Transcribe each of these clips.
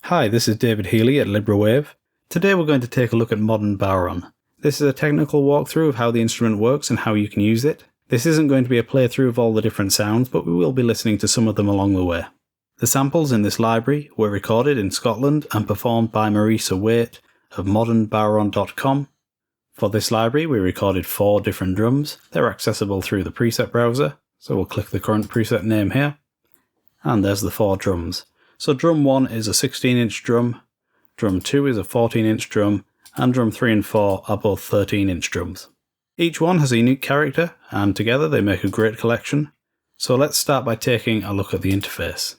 Hi, this is David Healy at LibraWave. Today we're going to take a look at modern Bodhrán. This is a technical walkthrough of how the instrument works and how you can use it. This isn't going to be a playthrough of all the different sounds, but we will be listening to some of them along the way. The samples in this library were recorded in Scotland and performed by Marisa Waite of modernbodhrán.com. For this library we recorded 4 different drums. They're accessible through the preset browser, so we'll click the current preset name here. And there's the 4 drums. So drum 1 is a 16-inch drum, drum 2 is a 14-inch drum, and drum 3 and 4 are both 13-inch drums. Each one has a unique character, and together they make a great collection. So let's start by taking a look at the interface.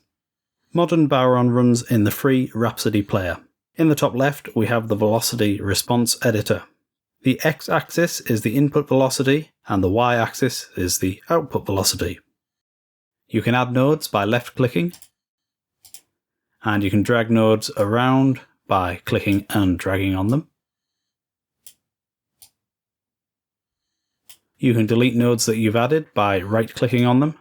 Modern Bodhrán runs in the free Rhapsody player. In the top left we have the velocity response editor. The x-axis is the input velocity, and the y-axis is the output velocity. You can add nodes by left-clicking, and you can drag nodes around by clicking and dragging on them. You can delete nodes that you've added by right-clicking on them.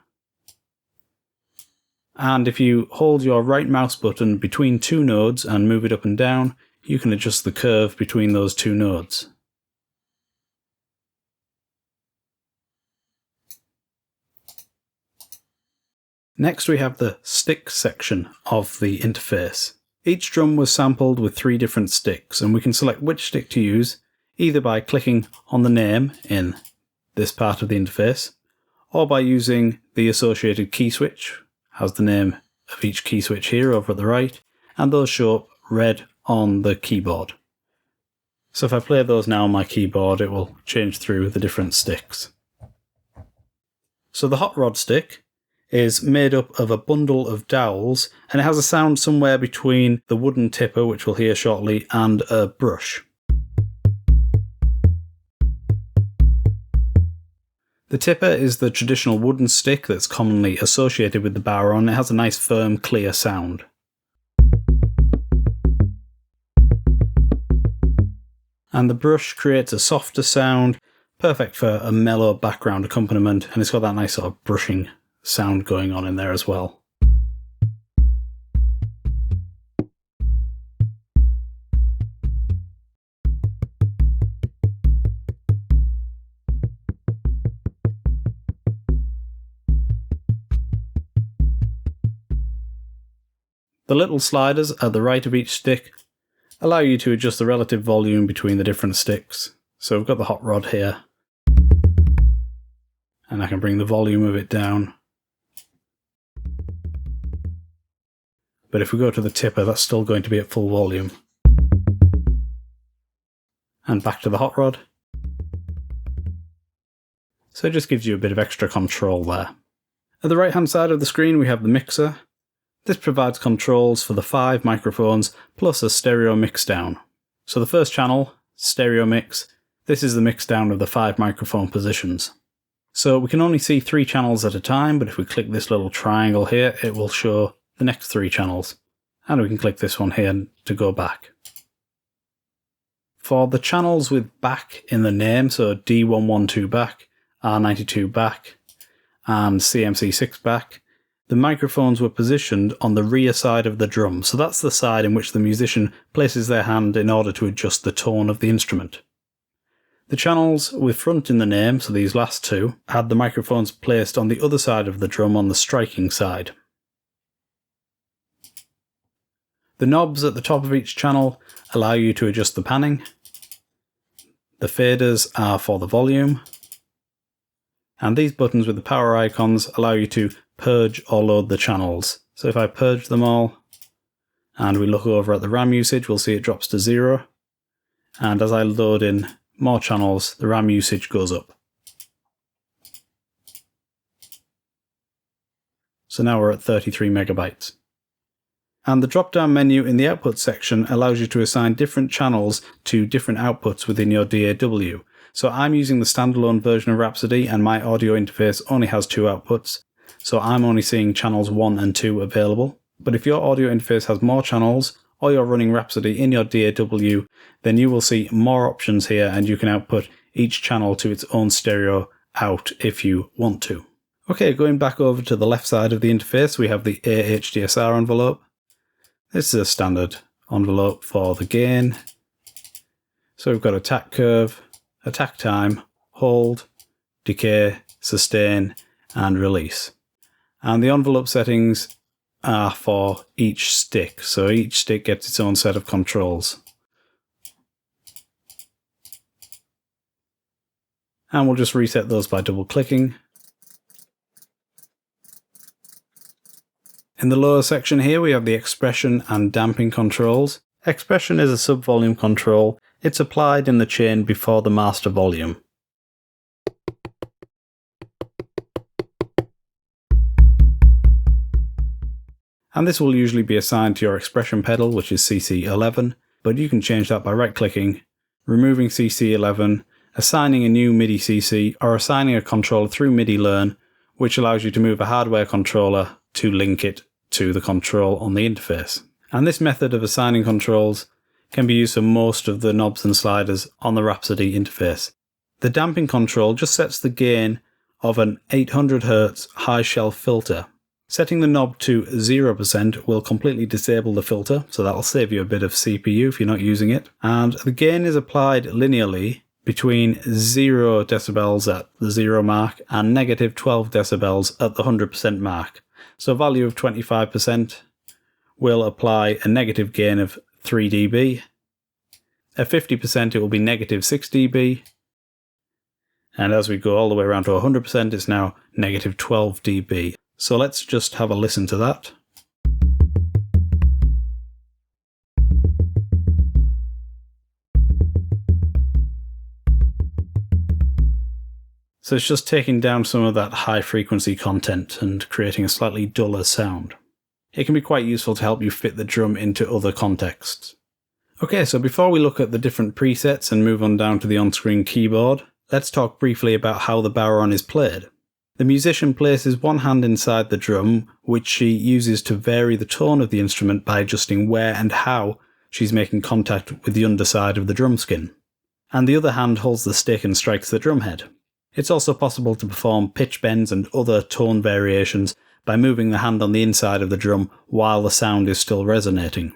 And if you hold your right mouse button between 2 nodes and move it up and down, you can adjust the curve between those 2 nodes. Next we have the stick section of the interface. Each drum was sampled with 3 different sticks, and we can select which stick to use either by clicking on the name in this part of the interface, or by using the associated key switch. Has the name of each key switch here over at the right, and those show up red on the keyboard. So if I play those now on my keyboard, it will change through the different sticks. So the hot rod stick is made up of a bundle of dowels, and it has a sound somewhere between the wooden tipper, which we'll hear shortly, and a brush. The tipper is the traditional wooden stick that's commonly associated with the bodhrán. It has a nice firm, clear sound. And the brush creates a softer sound, perfect for a mellow background accompaniment, and it's got that nice sort of brushing sound going on in there as well. The little sliders at the right of each stick allow you to adjust the relative volume between the different sticks. So we've got the hot rod here, and I can bring the volume of it down. But if we go to the tipper, that's still going to be at full volume. And back to the hot rod. So it just gives you a bit of extra control there. At the right hand side of the screen we have the mixer. This provides controls for the 5 microphones plus a stereo mix down. So the first channel, stereo mix, this is the mix down of the 5 microphone positions. So we can only see 3 channels at a time, but if we click this little triangle here, it will show the next 3 channels. And we can click this one here to go back. For the channels with back in the name, so D112 back, R92 back, and CMC6 back, the microphones were positioned on the rear side of the drum, so that's the side in which the musician places their hand in order to adjust the tone of the instrument. The channels with front in the name, so these last 2, had the microphones placed on the other side of the drum on the striking side. The knobs at the top of each channel allow you to adjust the panning. The faders are for the volume. And these buttons with the power icons allow you to purge or load the channels. So if I purge them all, and we look over at the RAM usage, we'll see it drops to 0. And as I load in more channels, the RAM usage goes up. So now we're at 33 megabytes. And the drop-down menu in the output section allows you to assign different channels to different outputs within your DAW. So I'm using the standalone version of Rhapsody, and my audio interface only has 2 outputs, so I'm only seeing channels 1 and 2 available. But if your audio interface has more channels, or you're running Rhapsody in your DAW, then you will see more options here, and you can output each channel to its own stereo out if you want to. Okay, going back over to the left side of the interface, we have the AHDSR envelope. This is a standard envelope for the gain. So we've got attack curve, attack time, hold, decay, sustain, and release. And the envelope settings are for each stick, so each stick gets its own set of controls. And we'll just reset those by double clicking. In the lower section here we have the expression and damping controls. Expression is a sub-volume control. It's applied in the chain before the master volume. And this will usually be assigned to your expression pedal, which is CC11, but you can change that by right-clicking, removing CC11, assigning a new MIDI CC, or assigning a controller through MIDI Learn, which allows you to move a hardware controller to link it to the control on the interface. And this method of assigning controls can be used for most of the knobs and sliders on the Rhapsody interface. The damping control just sets the gain of an 800Hz high shelf filter. Setting the knob to 0% will completely disable the filter, so that'll save you a bit of CPU if you're not using it. And the gain is applied linearly between 0 decibels at the 0 mark and negative 12 decibels at the 100% mark. So a value of 25% will apply a negative gain of 3 dB. At 50% it will be negative 6 dB. And as we go all the way around to 100%, it's now negative 12 dB. So let's just have a listen to that. So it's just taking down some of that high frequency content and creating a slightly duller sound. It can be quite useful to help you fit the drum into other contexts. Okay, so before we look at the different presets and move on down to the on-screen keyboard, let's talk briefly about how the Bodhrán is played. The musician places one hand inside the drum, which she uses to vary the tone of the instrument by adjusting where and how she's making contact with the underside of the drum skin. And the other hand holds the stick and strikes the drum head. It's also possible to perform pitch bends and other tone variations by moving the hand on the inside of the drum while the sound is still resonating.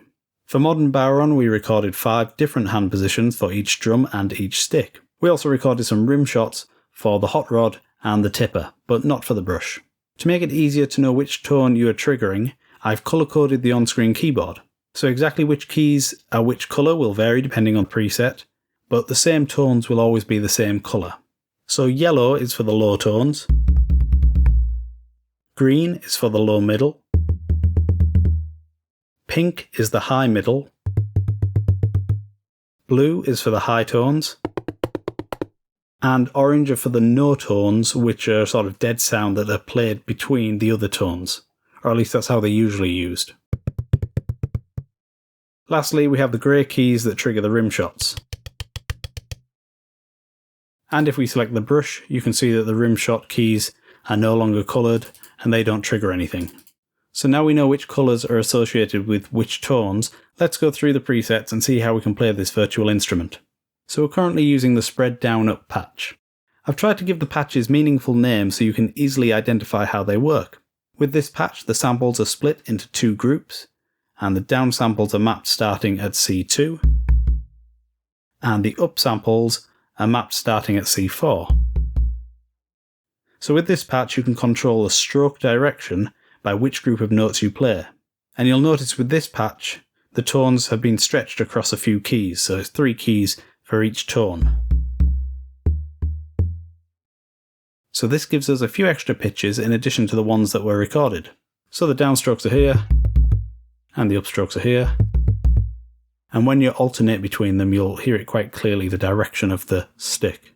For modern Bodhrán, we recorded 5 different hand positions for each drum and each stick. We also recorded some rim shots for the hot rod and the tipper, but not for the brush. To make it easier to know which tone you are triggering, I've colour-coded the on-screen keyboard. So exactly which keys are which colour will vary depending on preset, but the same tones will always be the same colour. So yellow is for the low tones, green is for the low middle, pink is the high middle, blue is for the high tones, and orange are for the no tones, which are sort of dead sound that are played between the other tones, or at least that's how they're usually used. Lastly, we have the grey keys that trigger the rim shots. And if we select the brush, you can see that the rim shot keys are no longer coloured and they don't trigger anything. So now we know which colours are associated with which tones, let's go through the presets and see how we can play this virtual instrument. So we're currently using the spread down up patch. I've tried to give the patches meaningful names so you can easily identify how they work. With this patch, the samples are split into 2 groups, and the down samples are mapped starting at C2, and the up samples are mapped starting at C4. So with this patch you can control the stroke direction by which group of notes you play. And you'll notice with this patch, the tones have been stretched across a few keys, so it's 3 keys for each tone. So this gives us a few extra pitches in addition to the ones that were recorded. So the downstrokes are here, and the upstrokes are here. And when you alternate between them, you'll hear it quite clearly, the direction of the stick.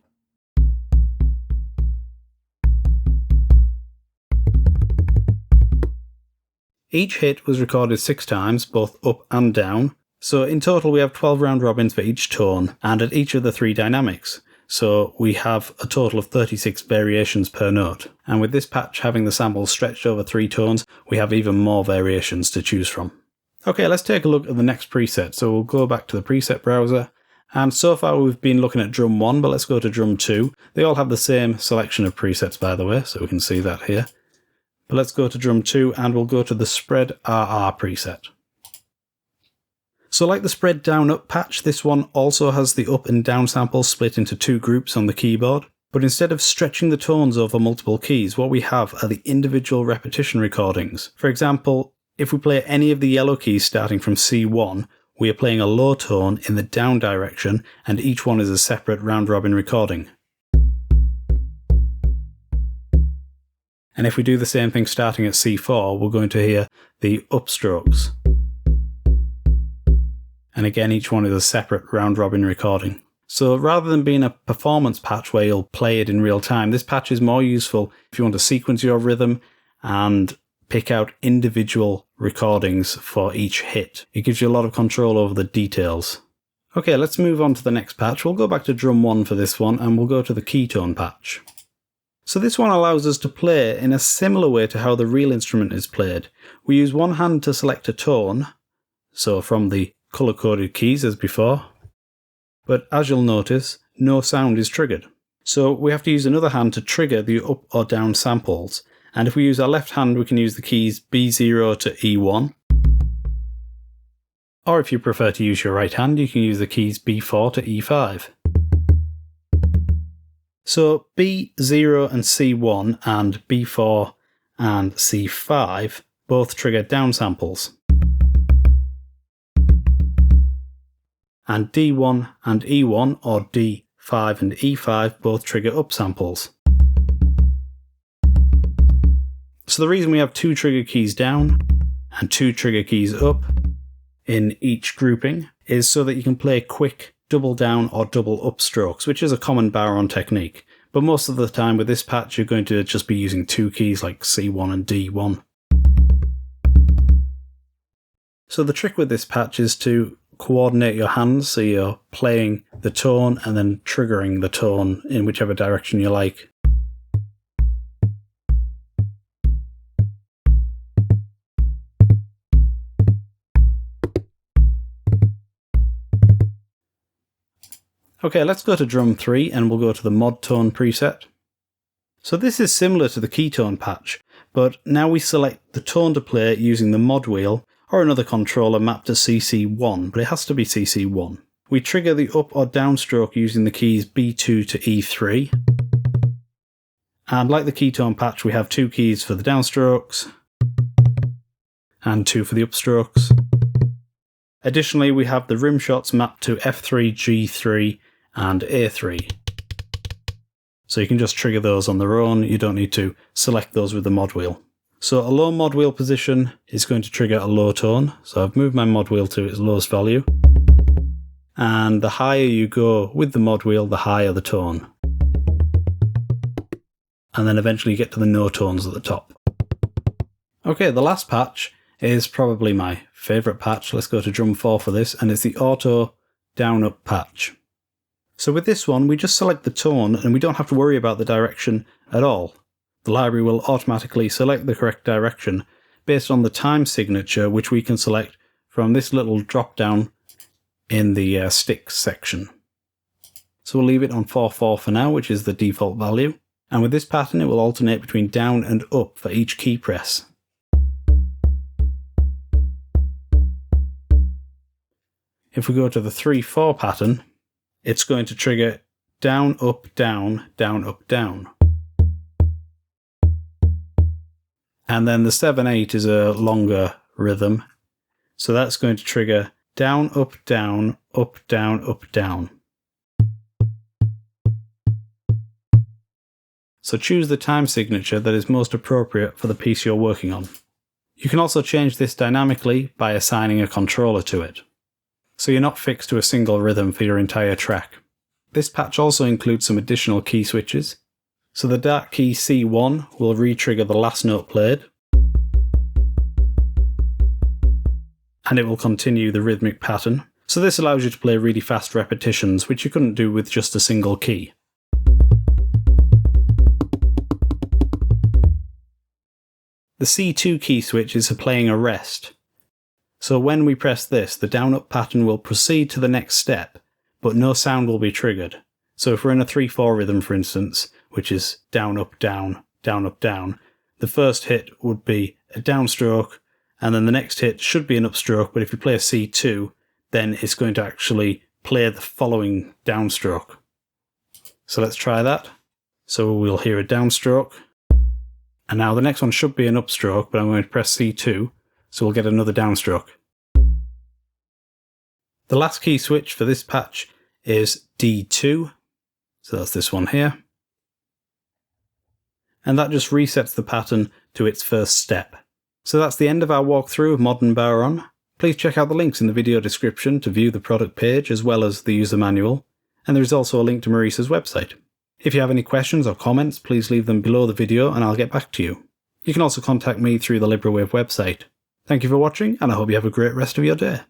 Each hit was recorded 6 times, both up and down. So in total we have 12 round robins for each tone, and at each of the 3 dynamics. So we have a total of 36 variations per note. And with this patch having the samples stretched over 3 tones, we have even more variations to choose from. Okay, let's take a look at the next preset. So we'll go back to the preset browser. And so far we've been looking at drum 1, but let's go to drum 2. They all have the same selection of presets, by the way, so we can see that here. But let's go to drum 2 and we'll go to the spread RR preset. So like the spread down up patch, this one also has the up and down samples split into two groups on the keyboard. But instead of stretching the tones over multiple keys, what we have are the individual repetition recordings. For example, if we play any of the yellow keys starting from C1, we are playing a low tone in the down direction, and each one is a separate round-robin recording. And if we do the same thing starting at C4, we're going to hear the upstrokes. And again, each one is a separate round-robin recording. So rather than being a performance patch where you'll play it in real time, this patch is more useful if you want to sequence your rhythm and pick out individual recordings for each hit. It gives you a lot of control over the details. Okay, let's move on to the next patch. We'll go back to drum 1 for this one, and we'll go to the keytone patch. So this one allows us to play in a similar way to how the real instrument is played. We use one hand to select a tone, so from the colour-coded keys as before. But as you'll notice, no sound is triggered. So we have to use another hand to trigger the up or down samples. And if we use our left hand, we can use the keys B0 to E1. Or if you prefer to use your right hand, you can use the keys B4 to E5. So B0 and C1 and B4 and C5 both trigger down samples. And D1 and E1, or D5 and E5, both trigger up samples. So the reason we have two trigger keys down and two trigger keys up in each grouping is so that you can play quick double down or double up strokes, which is a common Bodhrán technique. But most of the time with this patch, you're going to just be using two keys like C1 and D1. So the trick with this patch is to coordinate your hands so you're playing the tone and then triggering the tone in whichever direction you like. Okay, let's go to drum 3 and we'll go to the mod tone preset. So this is similar to the keytone patch, but now we select the tone to play using the mod wheel or another controller mapped to CC1, but it has to be CC1. We trigger the up or down stroke using the keys B2 to E3. And like the keytone patch, we have two keys for the downstrokes and two for the upstrokes. Additionally, we have the rim shots mapped to F3, G3 and A3. So you can just trigger those on their own, you don't need to select those with the mod wheel. So a low mod wheel position is going to trigger a low tone. So I've moved my mod wheel to its lowest value. And the higher you go with the mod wheel, the higher the tone. And then eventually you get to the no tones at the top. Okay, the last patch is probably my favourite patch. Let's go to drum 4 for this, and it's the auto down up patch. So with this one, we just select the tone and we don't have to worry about the direction at all. The library will automatically select the correct direction based on the time signature, which we can select from this little drop down in the sticks section. So we'll leave it on 4/4 for now, which is the default value. And with this pattern, it will alternate between down and up for each key press. If we go to the 3/4 pattern, it's going to trigger down, up, down, down, up, down. And then the 7/8 is a longer rhythm, so that's going to trigger down, up, down, up, down, up, down. So choose the time signature that is most appropriate for the piece you're working on. You can also change this dynamically by assigning a controller to it, so you're not fixed to a single rhythm for your entire track. This patch also includes some additional key switches. So the dark key C1 will re-trigger the last note played, and it will continue the rhythmic pattern. So this allows you to play really fast repetitions, which you couldn't do with just a single key. The C2 key switch is for playing a rest. So when we press this, the down-up pattern will proceed to the next step, but no sound will be triggered. So if we're in a 3/4 rhythm, for instance, which is down, up, down, down, up, down, the first hit would be a downstroke, and then the next hit should be an upstroke, but if you play a C2, then it's going to actually play the following downstroke. So let's try that. So we'll hear a downstroke. And now the next one should be an upstroke, but I'm going to press C2, so we'll get another downstroke. The last key switch for this patch is D2, so that's this one here. And that just resets the pattern to its first step. So that's the end of our walkthrough of modern Bodhrán. Please check out the links in the video description to view the product page as well as the user manual, and there is also a link to Maurice's website. If you have any questions or comments, please leave them below the video and I'll get back to you. You can also contact me through the LibraWave website. Thank you for watching, and I hope you have a great rest of your day.